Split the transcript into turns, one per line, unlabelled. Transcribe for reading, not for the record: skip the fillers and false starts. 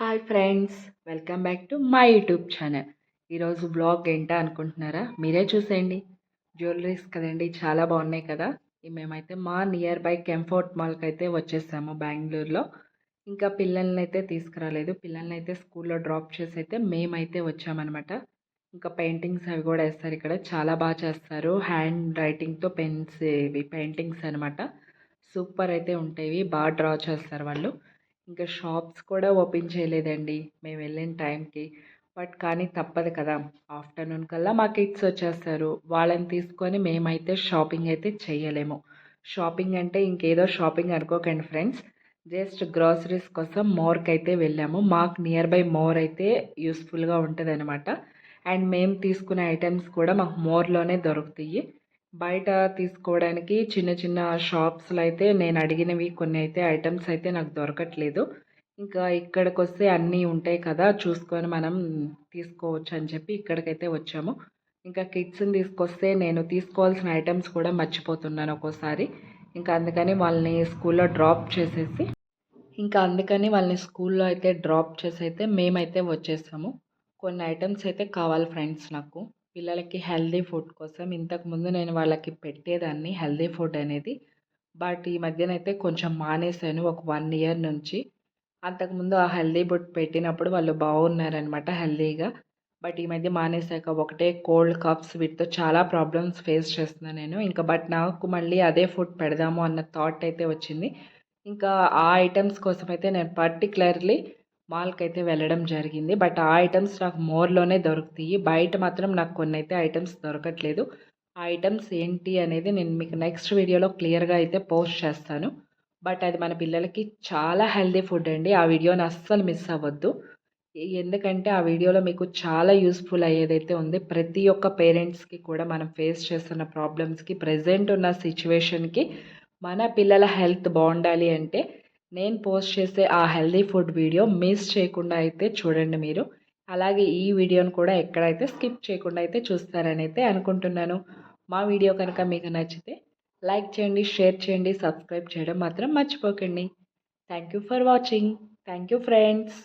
Hi friends, welcome back to my YouTube channel. ఈరోజు blog ఏంటా అనుకుంటున్నారా? మీరే చూసేయండి. జ్యువెలరీస్ కదండి, చాలా బాగున్నాయి కదా. మేమైతే మా నియర్ బై కంఫర్ట్ మాల్కి అయితే వచ్చేసాము బెంగళూరులో. ఇంకా పిల్లల్ని అయితే తీసుకురాలేదు, పిల్లల్ని అయితే స్కూల్లో డ్రాప్ చేసి అయితే మేమైతే వచ్చామన్నమాట. ఇంకా పెయింటింగ్స్ అవి కూడా వేస్తారు ఇక్కడ, చాలా బాగా చేస్తారు. హ్యాండ్ రైటింగ్తో పెన్స్ ఇవి పెయింటింగ్స్ అనమాట. సూపర్ అయితే ఉంటాయి, బాగా డ్రా చేస్తారు వాళ్ళు. ఇంకా షాప్స్ కూడా ఓపెన్ చేయలేదండి మేము వెళ్ళిన టైంకి. బట్ కానీ తప్పదు కదా, ఆఫ్టర్నూన్ కల్లా మా కిడ్స్ వచ్చేస్తారు, వాళ్ళని తీసుకొని మేమైతే షాపింగ్ అయితే చేయలేము. షాపింగ్ అంటే ఇంకేదో షాపింగ్ అనుకోకండి ఫ్రెండ్స్, జస్ట్ గ్రాసరీస్ కోసం మోర్కి అయితే వెళ్ళాము. మాకు నియర్ బై మోర్ అయితే యూస్ఫుల్గా ఉంటుంది అనమాట. అండ్ మేము తీసుకునే ఐటమ్స్ కూడా మాకు మోర్లోనే దొరుకుతాయి. బయట తీసుకోవడానికి చిన్న చిన్న షాప్స్లో అయితే నేను అడిగినవి కొన్ని అయితే ఐటమ్స్ అయితే నాకు దొరకట్లేదు. ఇంకా ఇక్కడికి వస్తే అన్నీ ఉంటాయి కదా, చూసుకొని మనం తీసుకోవచ్చు అని చెప్పి ఇక్కడికైతే వచ్చాము. ఇంకా కిడ్స్ని తీసుకొస్తే నేను తీసుకోవాల్సిన ఐటమ్స్ కూడా మర్చిపోతున్నాను ఒక్కోసారి. ఇంకా అందుకని వాళ్ళని స్కూల్లో డ్రాప్ చేసేసి అయితే మేమైతే వచ్చేసాము. కొన్ని ఐటమ్స్ అయితే కావాలి ఫ్రెండ్స్ నాకు, పిల్లలకి హెల్దీ ఫుడ్ కోసం. ఇంతకుముందు నేను వాళ్ళకి పెట్టేదాన్ని హెల్దీ ఫుడ్ అనేది, బట్ ఈ మధ్యనైతే కొంచెం మానేశాను ఒక 1 ఇయర్ నుంచి. అంతకుముందు ఆ హెల్దీ ఫుడ్ పెట్టినప్పుడు వాళ్ళు బాగున్నారనమాట హెల్దీగా. బట్ ఈ మధ్య మానేశాక ఒకటే కోల్డ్ కఫ్స్ వీటితో చాలా ప్రాబ్లమ్స్ ఫేస్ చేస్తున్నాను నేను. ఇంకా బట్ నాకు మళ్ళీ అదే ఫుడ్ పెడదాము అన్న థాట్ అయితే వచ్చింది. ఇంకా ఆ ఐటమ్స్ కోసం అయితే నేను పర్టికులర్లీ మాల్కి అయితే వెళ్ళడం జరిగింది. బట్ ఆ ఐటమ్స్ నాకు మోర్లోనే దొరుకుతాయి, బయట మాత్రం నాకు కొన్ని అయితే ఐటమ్స్ దొరకట్లేదు. ఆ ఐటమ్స్ ఏంటి అనేది నేను మీకు నెక్స్ట్ వీడియోలో క్లియర్గా అయితే పోస్ట్ చేస్తాను. బట్ అది మన పిల్లలకి చాలా హెల్దీ ఫుడ్ అండి, ఆ వీడియోని అస్సలు మిస్ అవ్వద్దు. ఎందుకంటే ఆ వీడియోలో మీకు చాలా యూస్ఫుల్ అయ్యేదైతే ఉంది. ప్రతి ఒక్క పేరెంట్స్కి కూడా మనం ఫేస్ చేస్తున్న ప్రాబ్లమ్స్కి, ప్రజెంట్ ఉన్న సిచ్యువేషన్కి మన పిల్లల హెల్త్ బాగుండాలి అంటే నేను పోస్ట్ చేసే ఆ హెల్దీ ఫుడ్ వీడియో మిస్ చేయకుండా అయితే చూడండి మీరు. అలాగే ఈ వీడియోను కూడా ఎక్కడైతే స్కిప్ చేయకుండా అయితే చూస్తారని అయితే అనుకుంటున్నాను. మా వీడియో కనుక మీకు నచ్చితే లైక్ చేయండి, షేర్ చేయండి, సబ్స్క్రైబ్ చేయడం మాత్రం మర్చిపోకండి. Thank you for watching. Thank you friends.